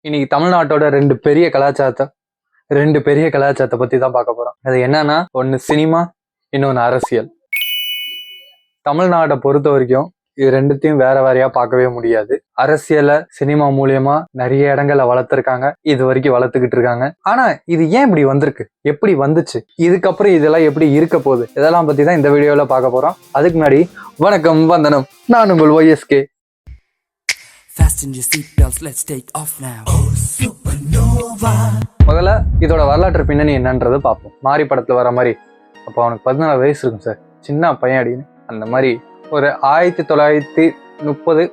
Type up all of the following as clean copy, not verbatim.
இன்னைக்கு தமிழ்நாட்டோட ரெண்டு பெரிய கலாச்சாரத்தை பத்தி தான் பார்க்க போறோம். அது என்னன்னா, ஒன்னு சினிமா, இன்னொன்னு அரசியல். தமிழ்நாட்டை பொறுத்த வரைக்கும் இது ரெண்டுத்தையும் வேற வேறையா பார்க்கவே முடியாது. அரசியலை சினிமா மூலியமா நிறைய இடங்களை வளர்த்துருக்காங்க, இது வரைக்கும் வளர்த்துக்கிட்டு இருக்காங்க. ஆனா இது ஏன் இப்படி வந்திருக்கு, எப்படி வந்துச்சு, இதுக்கப்புறம் இதெல்லாம் எப்படி இருக்க போகுது, இதெல்லாம் பத்தி தான் இந்த வீடியோல பார்க்க போறோம். அதுக்கு முன்னாடி வணக்கம், வந்தனம், நான் உங்கள் YSK. Fasten your seatbelts, let's take off now. Oh, supernova. முதல்ல இதோட வரலாற்று பின்னணி என்னன்றதை பார்ப்போம். மாரி படத்துல வர மாதிரி, அப்போ அவனுக்கு 14 வயசு இருக்கும் சார், சின்ன பையன் அப்படின்னு. அந்த மாதிரி ஒரு 1930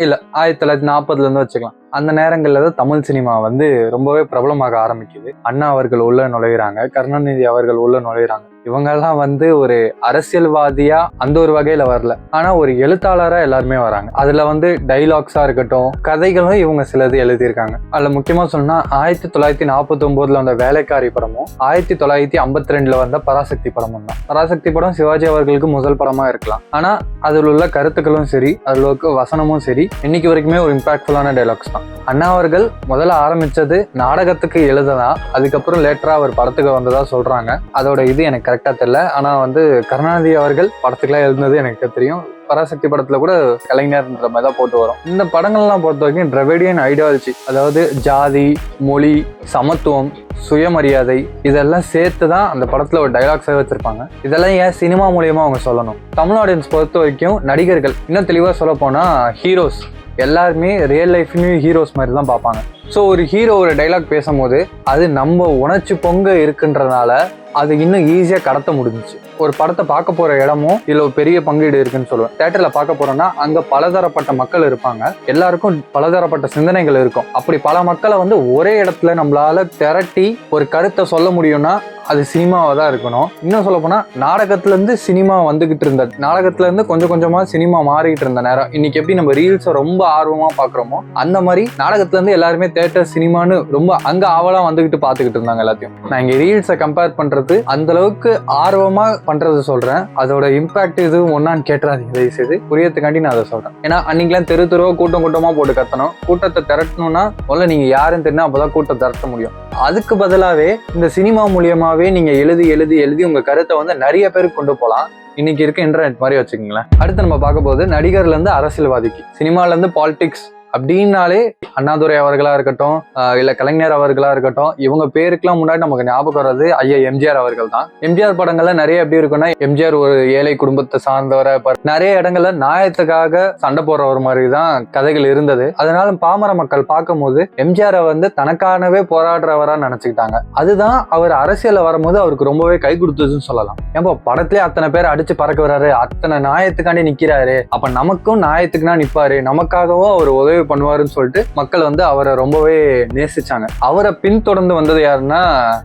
இல்ல 1940 இருந்து வச்சுக்கலாம். அந்த நேரங்கள்ல தான் தமிழ் சினிமா வந்து ரொம்பவே பிரபலமாக ஆரம்பிக்குது. அண்ணா அவர்கள் உள்ள நுழையிறாங்க, கருணாநிதி அவர்கள் உள்ள நுழையிறாங்க. இவங்கெல்லாம் வந்து ஒரு அரசியல்வாதியா அந்த ஒரு வகையில வரல, ஆனா ஒரு எழுத்தாளரா எல்லாருமே வராங்க. அதுல வந்து டைலாக்ஸா இருக்கட்டும், கதைகளும் இவங்க சிலது எழுதியிருக்காங்க. அதுல முக்கியமா சொன்னா 1949 வந்த வேலைக்காரி படமும் 1952 வந்த பராசக்தி படமும் தான். பராசக்தி படம் சிவாஜி அவர்களுக்கு முதல் படமா இருக்கலாம், ஆனா அதில் உள்ள கருத்துக்களும் சரி, அதில் உள்ள வசனமும் சரி, இன்னைக்கு வரைக்குமே ஒரு இம்பாக்ட்ஃபுல்லான டைலாக்ஸ் தான். அண்ணா அவர்கள் முதல்ல ஆரம்பிச்சது நாடகத்துக்கு எழுததான், அதுக்கப்புறம் லேட்டரா அவர் படத்துக்கு வந்ததா சொல்றாங்க. அதோட இது எனக்கு கரெக்டா தெரியல, ஆனா வந்து கருணாநிதி அவர்கள் படத்துக்குலாம் எழுதுனது எனக்கு தெரியும். பராசக்தி படத்துல கூட கலைஞர்ன்ற மாதிரி தான் போட்டு வரும். இந்த படங்கள்லாம் பொறுத்த வரைக்கும் டிராவிடியன் ஐடியாலஜி, அதாவது ஜாதி, மொழி, சமத்துவம், சுயமரியாதை, இதெல்லாம் சேர்த்து தான் அந்த படத்துல ஒரு டைலாக்ஸாக வச்சிருப்பாங்க. இதெல்லாம் ஏன் சினிமா மூலியமா அவங்க சொல்லணும். தமிழ் ஆடியன்ஸ் பொறுத்த வரைக்கும் நடிகர்கள், இன்னும் தெளிவா சொல்ல போனா ஹீரோஸ் எல்லாருமே ரியல் லைஃப்லயும் ஹீரோஸ் மாதிரி தான் பார்ப்பாங்க. ஸோ ஒரு ஹீரோ ஒரு டைலாக் பேசும்போது அது நம்ம உணர்ச்சி பொங்க இருக்குன்றதுனால அது இன்னும் ஈஸியா கடத்த முடிஞ்சிச்சு. ஒரு படத்தை பார்க்க போற இடமும் இதுல ஒரு பெரிய பங்கீடு இருக்குன்னு சொல்லுவேன். தியேட்டர்ல பார்க்க போறோம்னா அங்க பலதரப்பட்ட மக்கள் இருப்பாங்க, எல்லாருக்கும் பலதரப்பட்ட சிந்தனைகள் இருக்கும். அப்படி பல மக்களை வந்து ஒரே இடத்துல நம்மளால திரட்டி ஒரு கருத்தை சொல்ல முடியும்னா அது சினிமாவா தான் இருக்கணும். இன்னும் சொல்ல போனா நாடகத்துல இருந்து சினிமா வந்துகிட்டு இருந்த, நாடகத்துல இருந்து கொஞ்சம் கொஞ்சமா சினிமா மாறிட்டு இருந்த நேரம், இன்னைக்கு எப்படி நம்ம ரீல்ஸை ரொம்ப ஆர்வமா பாக்குறோமோ அந்த மாதிரி நாடகத்துல இருந்து எல்லாருமே தியேட்டர் சினிமான்னு ரொம்ப அங்க ஆவலா வந்துகிட்டு பாத்துக்கிட்டு இருந்தாங்க எல்லாத்தையும். நான் இங்க ரீல்ஸை கம்பேர் பண்றது அந்த அளவுக்கு ஆர்வமா பண்றது சொல்றேன். அதோட இம்பாக்ட் இதுவும் ஒன்னான்னு கேட்டுறாதீங்க தயவு செய்து, புரியறதுக்காண்டி நான் அதை சொல்றேன். ஏன்னா அன்னைக்கெல்லாம் தெரு தெருவா கூட்டமா போட்டு கத்தணும். கூட்டத்தை திரட்டணும்னா முதல்ல நீங்க யாருன்னு தெரியும், அப்பதான் கூட்டத்தை திரட்ட முடியும். அதுக்கு பதிலாவே இந்த சினிமா மூலியமாவே நீங்க எழுதி உங்க கருத்தை வந்து நிறைய பேருக்கு கொண்டு போகலாம். இன்னைக்கு இருக்க இன்டர்நெட் மாதிரி வச்சுக்கோங்களேன். அடுத்து நம்ம பார்க்க போது நடிகர்ல இருந்து அரசியல்வாதிக்கு, சினிமால இருந்து பாலிடிக்ஸ் அப்படின்னாலே அண்ணாதுரை அவர்களா இருக்கட்டும், இல்ல கலைஞர் அவர்களா இருக்கட்டும், இவங்க பேருக்குலாம் முன்னாடி நமக்கு ஞாபகம் வர்றது ஐயா எம்ஜிஆர் அவர்கள் தான். எம்ஜிஆர் படங்கள்ல நிறைய எப்படி இருக்குன்னா, எம்ஜிஆர் ஒரு ஏழை குடும்பத்தை சார்ந்தவரை, நிறைய இடங்கள்ல நியாயத்துக்காக சண்டை போடுறவர் மாதிரி தான் கதைகள் இருந்தது. அதனால பாமர மக்கள் பார்க்கும் போது எம்ஜிஆரை வந்து தனக்கானவே போராடுறவரா நினைச்சுக்கிட்டாங்க. அதுதான் அவர் அரசியல்ல வரும்போது அவருக்கு ரொம்பவே கை கொடுத்ததுன்னு சொல்லலாம். ஏன்பா படத்திலே அத்தனை பேர் அடிச்சு பறக்க வர்றாரு, அத்தனை நியாயத்துக்காண்டி நிக்கிறாரு, அப்ப நமக்கும் நியாயத்துக்குனா நிப்பாரு, நமக்காகவும் அவர் உதவி பண்ணுவாருன்னு சொல்லிட்டு மக்கள் வந்து அவரை ரொம்பவே நேசிச்சாங்க. அவரை பின்தொடர்ந்து வந்தது யாருன்னா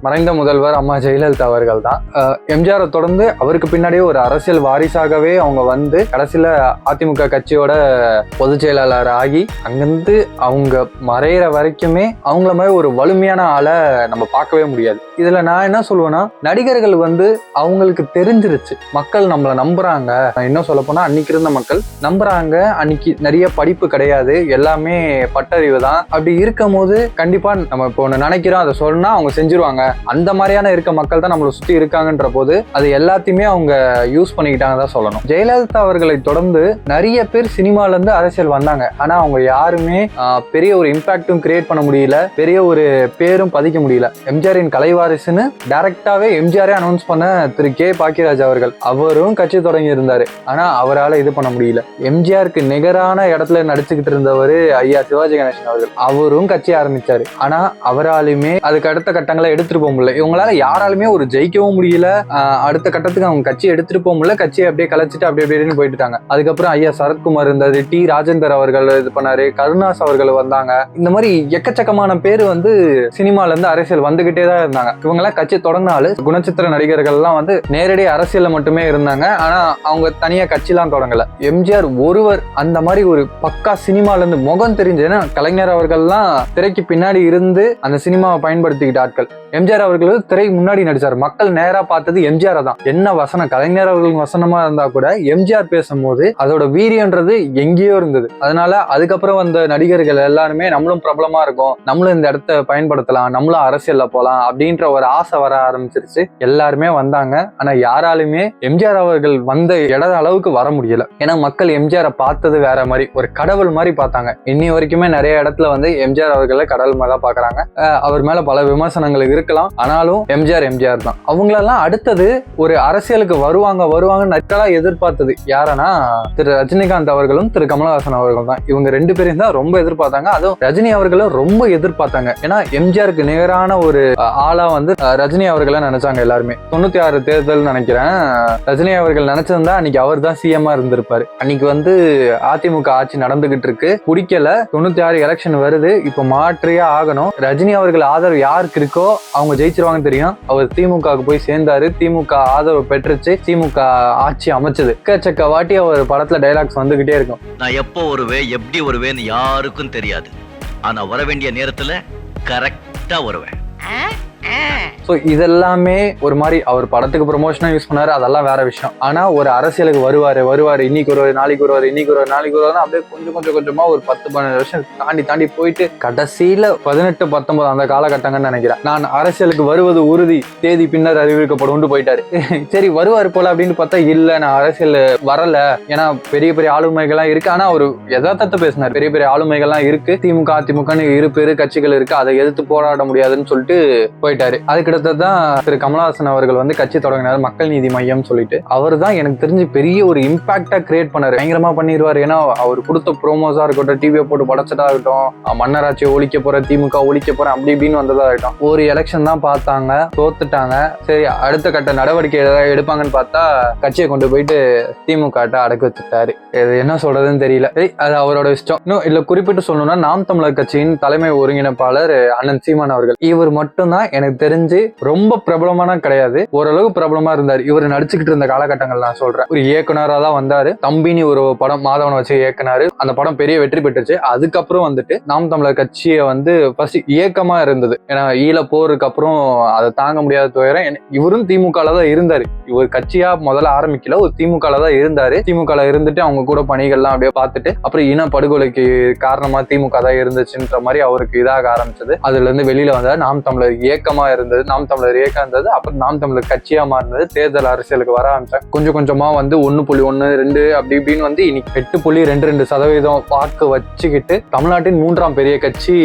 மறைந்த முதல்வர் அம்மா ஜெயலலிதா அவர்கள் தான். எம்ஜிஆரை தொடர்ந்து அவருக்கு பின்னாடியே ஒரு அரசியல் வாரிசாகவே அவங்க வந்து கடைசியில அதிமுக கட்சியோட பொதுச் செயலாளர் ஆகி அங்கிருந்து அவங்க மறையிற வரைக்குமே அவங்கள மாதிரி ஒரு வலிமையான ஆளை நம்ம பார்க்கவே முடியாது. இதுல நான் என்ன சொல்லுவேன்னா, நடிகர்கள் வந்து அவங்களுக்கு தெரிஞ்சிருச்சு, மக்கள் நம்மளை நம்புறாங்க. இன்னும் சொல்ல போனா அன்னைக்கு இருந்த மக்கள் நம்புறாங்க, அன்னைக்கு நிறைய படிப்பு கிடையாது, எல்லாமே பட்டறிவு தான். அப்படி இருக்கும் போது கண்டிப்பா நம்ம இப்போ ஒண்ணு நினைக்கிறோம், அதை சொன்னா அவங்க செஞ்சிருவாங்க. அந்த மாதிரியான இருக்க மக்கள் தான் நம்மளை சுத்தி இருக்காங்கன்ற போது அது எல்லாத்தையுமே அவங்க யூஸ் பண்ணிக்கிட்டாங்க தான் சொல்லணும். ஜெயலலிதா அவர்களை தொடர்ந்து நிறைய பேர் சினிமால இருந்து அரசியல் வந்தாங்க, ஆனா அவங்க யாருமே பெரிய ஒரு இம்பாக்டும் கிரியேட் பண்ண முடியல, பெரிய ஒரு பேரும் பதிக்க முடியல. எம்ஜிஆரின் கலைவாரிசுன்னு டைரக்டாவே எம்ஜிஆரே அனௌன்ஸ் பண்ண திரு கே பாக்கியராஜ் அவர்கள், அவரும் கட்சி தொடங்கி இருந்தாரு, ஆனா அவரால் இது பண்ண முடியல. எம்ஜிஆருக்கு நிகரான இடத்துல நடிச்சுக்கிட்டு இருந்தவர் ஐயா சிவாஜி கணேசன் அவர்கள், அவரும் கட்சி ஆரம்பிச்சாரு, ஆனா அவராலுமே அதுக்கு அடுத்த கட்டங்களை எடுத்துட்டு போக முடியல. இவங்களால யாராலுமே ஒரு ஜெயிக்கவும் முடியல, அடுத்த கட்டத்துக்கு அவங்க கட்சி எடுத்துட்டு போக முடியல, கட்சியை அப்படியே கலைச்சிட்டு அப்படியே போயிட்டாங்க. அதுக்கப்புறம் ஐயா சரத்குமார் இருந்தாரு, டி ராஜேந்தர் அவர்கள் இது பண்ணாரு, கருணாஸ் அவர்கள் வந்தாங்க. இந்த மாதிரி எக்கச்சக்கமான பேர் வந்து சினிமால இருந்து அரசியல் வந்துகிட்டே தான் இருந்தாங்க. இவங்க எல்லாம் கட்சி தொடங்கினாலும் குணச்சித்திர நடிகர்கள் எல்லாம் வந்து நேரடி அரசியல்ல மட்டுமே இருந்தாங்க, ஆனா அவங்க தனியா கட்சி எல்லாம் தொடங்கல. எம்ஜிஆர் ஒருவர் அந்த மாதிரி ஒரு பக்கா சினிமால இருந்து முகம் தெரிஞ்சு. ஏன்னா கலைஞர் அவர்கள்லாம் திரைக்கு பின்னாடி இருந்து அந்த சினிமாவை பயன்படுத்திக்கிட்ட ஆட்கள். எம்ஜிஆர் அவர்கள் திரை முன்னாடி நடிச்சார். மக்கள் நேரா பார்த்தது எம்ஜிஆர் தான். என்ன வசனம் கலைஞர் அவர்கள் வசனமா இருந்தா கூட எம்ஜிஆர் பேசும்போது அதோட வீரியன்றது எங்கேயோ இருந்தது. அதனால அதுக்கப்புறம் வந்த நடிகர்கள் எல்லாருமே நம்மளும் பிரபலமா இருக்கும், நம்மளும் இந்த இடத்த பயன்படுத்தலாம், நம்மளும் அரசியல்ல போலாம் அப்படின்ற ஒரு ஆசை வர ஆரம்பிச்சிருச்சு. எல்லாருமே வந்தாங்க. ஆனா யாராலுமே எம்ஜிஆர் அவர்கள் வந்த இட அளவுக்கு வர முடியல. ஏன்னா மக்கள் எம்ஜிஆரை பார்த்தது வேற மாதிரி, ஒரு கடவுள் மாதிரி பார்த்தாங்க. இன்னி வரைக்குமே நிறைய இடத்துல வந்து எம்ஜிஆர் அவர்களை கடவுள் மாதிரி தான் பாக்குறாங்க. அவர் மேல பல விமர்சனங்கள் இருக்கலாம், ஆனாலும் எம்ஜிஆர் தான். அவங்களெல்லாம் அடுத்தது ஒரு அரசியலுக்கு வருவாங்க நக்கலா எதிர்பார்த்தது யாரனா திரு ரஜினிகாந்த் அவர்களும் திரு கமலஹாசன் அவர்களும் தான். இவங்க 2 பேரையும் தான் ரொம்ப எதிர்பார்த்தாங்க. அதுவும் ரஜினி அவர்களும் ரொம்ப எதிர்பார்த்தாங்க. ஏன்னா எம்ஜிஆருக்கு நிகரான ஒரு ஆளா வந்து ரஜினி அவர்களை நினைச்சாங்க எல்லாருமே. 96 தேர்தல் நினைக்கிறேன், ரஜினி அவர்கள் நினைச்சிருந்தா அன்னைக்கு அவர் தான் சிஎம்மா இருந்திருப்பாரு. அன்னைக்கு வந்து அதிமுக ஆட்சி நடந்துகிட்டு இருக்கு, பிடிக்கல. 96 எலெக்ஷன் வருது, இப்ப மாற்றியே ஆகணும். ரஜினி அவர்கள் ஆதரவு யாருக்கு இருக்கோ அவங்க ஜெயிச்சிருவாங்க தெரியும். அவர் திமுகவுக்கு போய் சேர்ந்தாரு, திமுக ஆதரவு பெற்றுச்சு, திமுக ஆட்சி அமைச்சது. எக்கச்சக்க வாட்டி அவர் படத்துல டைலாக்ஸ் வந்துகிட்டே இருக்கும். நான் எப்போ வருவேன் எப்படி வருவேன்னு யாருக்கும் தெரியாது, ஆனா வர வேண்டிய நேரத்துல கரெக்டா வருவேன். ஸோ இதெல்லாமே ஒரு மாதிரி அவர் படத்துக்கு ப்ரொமோஷனாக யூஸ் பண்ணாரு, அதெல்லாம் வேற விஷயம். ஆனா ஒரு அரசியலுக்கு வருவாரு, இன்னைக்கு வருவாரு, நாளைக்கு வருவாரு, அப்படியே கொஞ்சமா ஒரு 10-12 வருஷம் தாண்டி போயிட்டு கடைசியில 18-19 அந்த காலகட்டங்கன்னு நினைக்கிறேன். நான் அரசியலுக்கு வருவது உறுதி, தேதி பின்னர் அறிவிக்கப்படும் போயிட்டாரு. சரி வருவாரு போல அப்படின்னு பார்த்தா இல்ல, நான் அரசியல் வரல, ஏன்னா பெரிய பெரிய ஆளுமைகள்லாம் இருக்கு. ஆனா ஒரு யதார்த்தத்தை பேசினார், பெரிய பெரிய ஆளுமைகள்லாம் இருக்கு, திமுக அதிமுகன்னு இரு பெரு கட்சிகள் இருக்கு, அதை எதிர்த்து போராட முடியாதுன்னு சொல்லிட்டு போயிட்டாரு. அதுக்கடுத்ததான் திரு கமலஹாசன் அவர்கள் வந்து கட்சி தொடங்கினார், மக்கள் நீதி மையம் சொல்லிட்டு. அவர் தான் எனக்கு தெரிஞ்சு பெரிய ஒரு இம்பாக்டா கிரியேட் பண்ணாரு, பயங்கரமா பண்ணிடுவாரு. ஏன்னா அவர் கொடுத்த ப்ரோமோஸா இருக்கட்டும், டிவியை போட்டு படைச்சதா இருக்கட்டும், மன்னராட்சியை ஒழிக்க போற, திமுக ஒழிக்க போற, அப்படி இப்படின்னு வந்ததா இருக்கட்டும். ஒரு எலெக்ஷன் தான் பார்த்தாங்க, தோத்துட்டாங்க. சரி அடுத்த கட்ட நடவடிக்கை எடுப்பாங்கன்னு பார்த்தா கட்சியை கொண்டு போயிட்டு திமுக அடக்க வச்சுட்டாரு. இது என்ன சொல்றதுன்னு தெரியல. அது அவரோட இஷ்டம். இன்னும் இல்ல குறிப்பிட்டு சொல்லணும்னா நாம் தமிழர் கட்சியின் தலைமை ஒருங்கிணைப்பாளர் அண்ணன் சீமான் அவர்கள், இவர் மட்டும்தான் எனக்கு தெரிஞ்சு ரொம்ப பிரபலமான கிடையாது, ஓரளவு பிரபலமா இருந்தார். இவர் நடிச்சுக்கிட்டு இருந்த காலகட்டங்கள் நான் சொல்றேன். ஒரு இயக்குனரா தான் வந்தாரு. தம்பினி ஒரு படம் மாதவனை வச்சு இயக்குனாரு, அந்த படம் பெரிய வெற்றி பெற்றுச்சு. அதுக்கப்புறம் வந்துட்டு நாம் தமிழர் கட்சியை வந்து ஃபர்ஸ்ட் இயக்கமா இருந்தது. ஏன்னா ஈழ போருக்கு அப்புறம் அதை தாங்க முடியாத துயரம். இவரும் திமுக தான் இருந்தாரு. இவர் கட்சியா முதல்ல ஆரம்பிக்கல, ஒரு திமுக தான் இருந்தாரு. திமுக இருந்துட்டு அவங்க கூட பணிகள்லாம் அப்படியே பார்த்துட்டு அப்புறம் இன படுகொலைக்கு காரணமா திமுக தான் இருந்துச்சுன்ற மாதிரி அவருக்கு இதாக ஆரம்பிச்சது. அதுல இருந்து வெளியில வந்தாரு. நாம் தமிழர் இயக்கமா இருந்தது, நாம் தமிழர் இயக்கம் இருந்தது, அப்புறம் நாம் தமிழர் கட்சியா மாறினது. தேர்தல் அரசியலுக்கு வர ஆரம்பிச்சாங்க. கொஞ்சம் கொஞ்சமா வந்து 1.12 அப்படி இப்படின்னு வந்து இன்னைக்கு 8.22% வாக்கு வச்சுக்கிட்டு தமிழ்நாட்டின் 3ஆம் பெரிய கட்சி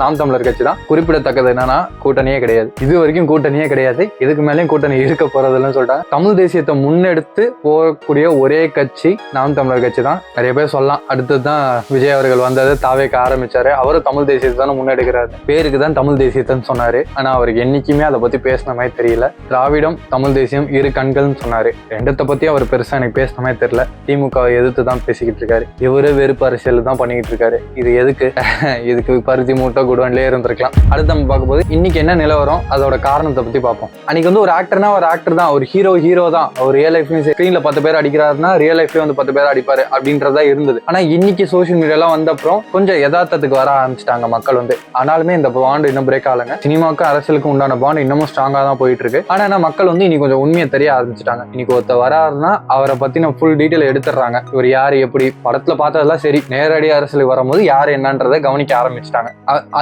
நாம் தமிழர் கட்சி தான். குறிப்பிடத்தக்கது என்னன்னா கூட்டணியே கிடையாது, இது வரைக்கும் கூட்டணியே கிடையாது, இதுக்கு மேலேயும் கூட்டணி இருக்க போறதுன்னு சொல்லிட்டாங்க. தமிழ் தேசியத்தை முன்னெடுத்து போகக்கூடிய ஒரே கட்சி நாம் தமிழர் கட்சி தான். நிறைய பேர் சொல்லலாம் அடுத்ததுதான் விஜய் அவர்கள் வந்தது, தாவேக்க ஆரம்பிச்சாரு, அவரும் தமிழ் தேசியத்தை தானே முன்னெடுக்கிறாரு. பேருக்கு தான் தமிழ் தேசியத்தைன்னு சொன்னாரு, ஆனா அவருக்கு என்னைக்குமே அதை பத்தி பேசின மாதிரி தெரியல. திராவிடம் தமிழ் தேசியம் இரு கண்கள்னு சொன்னாரு, ரெண்டத்தை பத்தி அவர் பெருசா எனக்கு பேசின மாதிரி தெரியல. திமுக எதிர்த்து தான் பேசிக்கிட்டு இருக்காரு, இவரு வெறுப்பு அரசியல் தான் பண்ணிக்கிட்டு இருக்காரு. இது எதுக்கு? இதுக்கு பருத்தி மூட்டை குடோன்லயே இருந்திருக்கலாம். அடுத்து நம்ம பார்க்கும்போது இன்னைக்கு என்ன நிலவரம், அதோட காரணத்தை பத்தி பார்ப்போம். அன்னைக்கு வந்து ஒரு ஆக்டர்னா ஒரு ஆக்டர் தான், ஒரு ஹீரோ தான். அவர் ரியல் லைஃப்லயும் ஸ்கிரீன்ல 10 பேர் அடிக்கிறாருன்னா ரியல் லைஃப்லயும் வந்து 10 பேர் அடிப்பாரு அப்படின்றதா இருந்தது. ஆனா இன்னைக்கு சோசியல் மீடியாலாம் வந்த அப்புறம் கொஞ்சம் யதார்த்தத்துக்கு வர ஆரம்பிச்சிட்டாங்க மக்கள் வந்து. ஆனாலுமே இந்த பாண்ட் இன்னும் பிரேக் ஆகலைங்க. சினிமாவுக்கும் அரசியலுக்கும் உண்டான பாண்ட் இன்னமும் ஸ்ட்ராங்கா தான் போயிட்டு இருக்கு. ஆனா மக்கள் வந்து இன்னைக்கு கொஞ்சம் உண்மையை தெரிய ஆரம்பிச்சிட்டாங்க. இன்னைக்கு ஒருத்தர் வராருன்னா அவரை பத்தின ஃபுல் டீட்டெயில் எடுத்துடுறாங்க. இவர் யாரு எப்படி படத்துல பார்த்ததெல்லாம் சரி, நேரடி அரசியலுக்கு வரும்போது யாரு என்னன்றதை கவனிக்க ஆரம்பிச்சிட்டாங்க.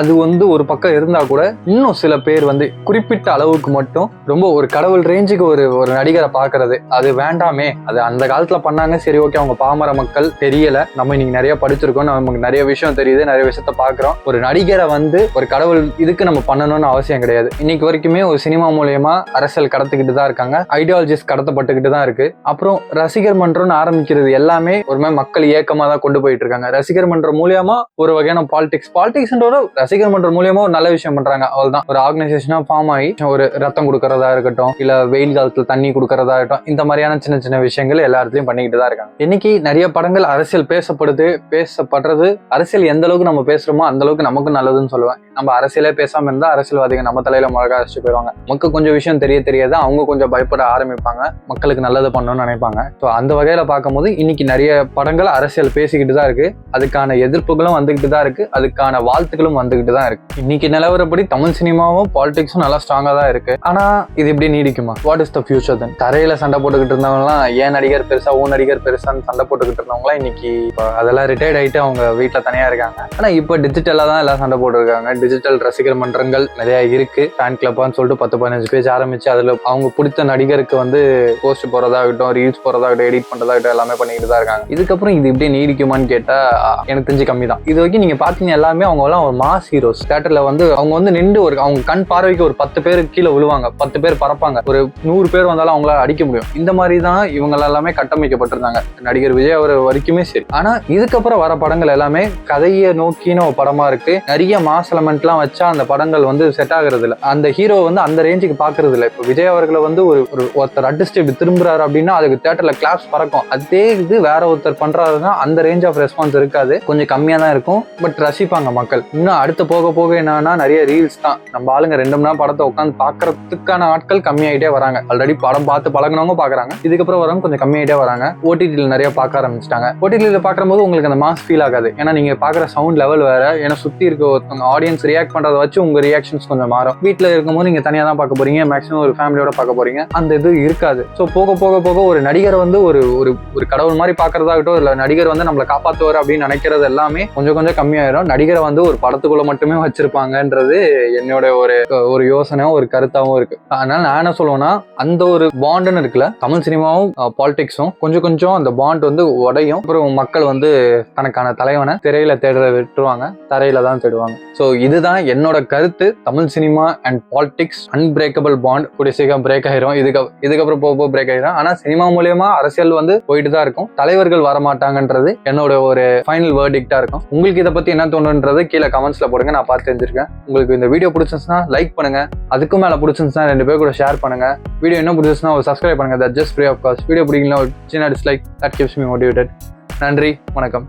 அது வந்து ஒரு பக்கம் இருந்தா கூட இன்னும் சில பேர் வந்து குறிப்பிட்ட அளவுக்கு மட்டும் ரொம்ப ஒரு கடவுள் ரேஞ்சுக்கு ஒரு நடிகரை பாக்குறது அது வேண்டாமே. அது அந்த காலத்துல பண்ணாங்க, சரி ஓகே, அவங்க பாமர மக்கள் தெரியல, நம்ம இன்னைக்கு நிறைய படிச்சிருக்கோம், நமக்கு நிறைய விஷயம் தெரியுது, நிறைய விஷயத்த பாக்குறோம். ஒரு நடிகரை வந்து ஒரு கடவுள் இதுக்கு நம்ம பண்ணணும்னு அவசியம் கிடையாது. இன்னைக்கு வரைக்குமே ஒரு சினிமா மூலமா அரசியல் கடத்திக்கிட்டு தான் இருக்காங்க, ஐடியாலஜிஸ் கடத்தப்பட்டுக்கிட்டு தான் இருக்கு. அப்புறம் ரசிகர் மன்றம்னு ஆரம்பிக்கிறது எல்லாமே ஒரு மாதிரி மக்கள் இயக்கமா தான் கொண்டு போயிட்டு இருக்காங்க. ரசிகர் மன்றம் மூலியமா ஒரு வகையான பாலிடிக்ஸ் ரசிகர் மன்றம் மூலியமா ஒரு நல்ல விஷயம் பண்றாங்க, அவ்வளவுதான். ஒரு ஆர்கனைசேஷனா ஃபார்ம் ஆகி ஒரு ரத்தம் கொடுக்கறதா இருக்கட்டும், இல்ல வெயில் காலத்துல தண்ணி கொடுக்கறதா இருக்கட்டும், இந்த மாதிரியான சின்ன சின்ன விஷயங்கள் எல்லா இடத்துலயும் பண்ணிக்கிட்டு தான் இருக்காங்க. இன்னைக்கு நிறைய படங்கள் அரசியல் பேசப்படுறது. அரசியல் எந்த அளவுக்கு நம்ம பேசுறோமோ அந்த அளவுக்கு நமக்கு நல்லதுன்னு சொல்லுவேன். நம்ம அரசியலே பேசாம இருந்தா அரசியல்வாதிகள் நம்ம தலையில முழக வச்சுட்டு போயிடுவாங்க. மக்கள் கொஞ்சம் விஷயம் தெரியாது, அவங்க கொஞ்சம் பயப்பட ஆரம்பிப்பாங்க, மக்களுக்கு நல்லது பண்ணணும்னு நினைப்பாங்க. ஸோ அந்த வகையில பார்க்கும்போது இன்னைக்கு நிறைய படங்கள் அரசியல் பேசிக்கிட்டு தான் இருக்கு, அதுக்கான எதிர்ப்புகளும் வந்துகிட்டு தான் இருக்கு, அதுக்கான வாழ்த்துக்களும் வந்துகிட்டு தான் இருக்கு. இன்னைக்கு நிலவரப்படி தமிழ் சினிமாவும் பாலிடிக்ஸும் நல்லா ஸ்ட்ராங்கா தான் இருக்கு. ஆனா இது எப்படி நீடிக்குமா? வாட் இஸ் த ஃபியூச்சர் தென்? தரையில சண்டை போட்டுக்கிட்டு இருந்தவங்கலாம் ஏன் நடிகர் பெருசா ஓ நடிகர் பெருசான்னு சண்டை போட்டுக்கிட்டு இருந்தவங்களாம் இன்னைக்கு அதெல்லாம் ரிட்டையர்ட் ஆயிட்டு அவங்க வீட்டுல தனியா இருக்காங்க. ஆனா இப்ப டிஜிட்டலா தான் எல்லாம் சண்டை போட்டுருக்காங்க. டிஜிட்டல் ரசிகர் மன்றங்கள் நிறைய இருக்கு, ஃபேன் கிளப்னு சொல்லிட்டு 10-15 பேஜ் ஆரம்பிச்சு அதுல அவங்க பிடித்த நடிகருக்கு வந்து போஸ்ட் போறதாகட்டும், ரீல்ஸ் போறதாகட்டும், எடிட் பண்றதாகட்டும் எல்லாமே பண்ணிக்கிட்டு தான் இருக்காங்க. இதுக்கப்புறம் இது இப்படியே நீடிக்குமான்னு கேட்டா எனக்கு தெரிஞ்சு கம்மி தான். இது வரைக்கும் நீங்க பாத்தீங்க எல்லாமே அவங்க எல்லாம் ஒரு மாஸ் ஹீரோஸ். தியேட்டர்ல வந்து அவங்க வந்து நின்று அவங்க கண் பார்வைக்கு ஒரு 10 பேர் கீழே விழுவாங்க, 10 பேர் பறப்பாங்க, ஒரு 100 பேர் வந்தாலும் அவங்களால அடிக்க முடியும். இந்த மாதிரி தான் இவங்க எல்லாமே கட்டமைக்கப்பட்டிருந்தாங்க, நடிகர் விஜய் அவர் வரைக்குமே சரி. ஆனா இதுக்கப்புறம் வர படங்கள் எல்லாமே கதையை நோக்கின ஒரு படமா இருக்கு. நிறைய மாஸ் எலமெண்ட்லாம் வச்சா அந்த படங்கள் வந்து செட் ஆகுறது இல்லை, அந்த ஹீரோ வந்து அந்த ரேஞ்சுக்கு பாக்குறது இல்லை. இப்போ விஜய் அவர்களை வந்து ஒருத்தர் அடிஸ்ட் இப்படி திரும்புறாரு அப்படின்னா அதுக்கு தியேட்டர்ல கிளாப்ஸ் பறக்கும். அதே இது வேற ஒருத்தர் பண்றாருன்னா அந்த ரேஞ்ச் ஆஃப் ரெஸ்பான்ஸ் இருக்காது, கொஞ்சம் கம்மியா தான் இருக்கும். பட் ரசிப்பாங்க மக்கள். இன்னும் அடுத்து போக போக என்னன்னா நிறைய ரீல்ஸ் தான். நம்ம ஆளுங்க 2 மணி நேரம் படத்தை உட்காந்து பாக்குறதுக்கான ஆட்கள் கம்மியாயிட்டே வராங்க. ஆல்ரெடி படம் பார்த்து பழகினவங்க பாக்குறாங்க, இதுக்கப்புறம் வரவங்க கொஞ்சம் கம்மியாயிட்டே வராங்க. ஓடிடில நிறைய பார்க்க ஆரம்பிச்சிட்டாங்க. ஓடிடில பார்க்கும்போது உங்களுக்கு அந்த மாஸ் ஃபீல் ஆகாது, ஏன்னா நீங்க பாக்குற சவுண்ட் லெவல் வேற, ஏன்னா சுத்தி இருக்க ஒருத்தவங்க ஆடியன்ஸ் ரியாக்ட் பண்றதை வச்சு உங்க ரியாக்ஷன்ஸ் கொஞ்சம் மாறும். வீட்டுல இருக்கும்போது நீங்க தனியா தான் பார்க்க போறீங்க, மேக்ஸிமம் ஒரு ஃபேமிலியோட பார்க்க போறீங்க, அந்த இது இருக்காது. ஸோ போக போக போக ஒரு நடிகரை வந்து ஒரு கடவுள் மாதிரி பாக்குறதாகட்டும், இல்ல நடிகர் வந்து நம்மளை காப்பாற்றுவார் அப்படின்னு நினைக்கிறது எல்லாமே கொஞ்சம் கொஞ்சம் கம்மியாயிரும். நடிகரை வந்து ஒரு படத்துக்குள்ள மட்டுமே வச்சிருப்பாங்கன்றது என்னோட ஒரு யோசனை, ஒரு கருத்தாவும் இருக்கு. அதனால நான் என்ன சொல்லுவேன்னா, அந்த ஒரு பாண்டுன்னு இருக்குல்ல, தமிழ் சினிமாவும் பாலிடிக்ஸும் கொஞ்சம் கொஞ்சம் அந்த பாண்ட் வந்து உடையும். அப்புறம் மக்கள் வந்து தனக்கான தலைவனை திரையில தேடுற விட்டுருவாங்க, தரையில தான் தேடுவாங்க. ஸோ இதுதான் என்னோட கருத்து. Tamil cinema and politics unbreakable bond, கூடிய சீக்கிரம் பிரேக் ஆயிரும். இதுக்கப்புறம் போக பிரேக் ஆயிரும். ஆனா சினிமா மூலியமா அரசியல் வந்து போயிட்டு தான் இருக்கும், தலைவர்கள் வரமாட்டாங்கன்றது என்னோட ஒரு ஃபைனல் வேர்டிக்டா இருக்கும். உங்களுக்கு இதை பத்தி என்ன தோணுன்றது கீழே கமெண்ட்ஸ்ல போடுங்க, நான் பார்த்து தெரிஞ்சிருக்கேன். உங்களுக்கு இந்த வீடியோ பிடிச்சிருந்துச்சுன்னா லைக் பண்ணுங்க, அதுக்கும் மேல பிடிச்சிருந்துச்சுன்னா 2 பேர் கூட ஷேர் பண்ணுங்க. வீடியோ இன்னும் பிடிச்சிருந்துச்சுன்னா ஒரு சப்ஸ்கிரைப் பண்ணுங்க, that just free of cost. Video பிடிக்கல ஒரு சின்ன dislike, that keeps me motivated. நன்றி, வணக்கம்.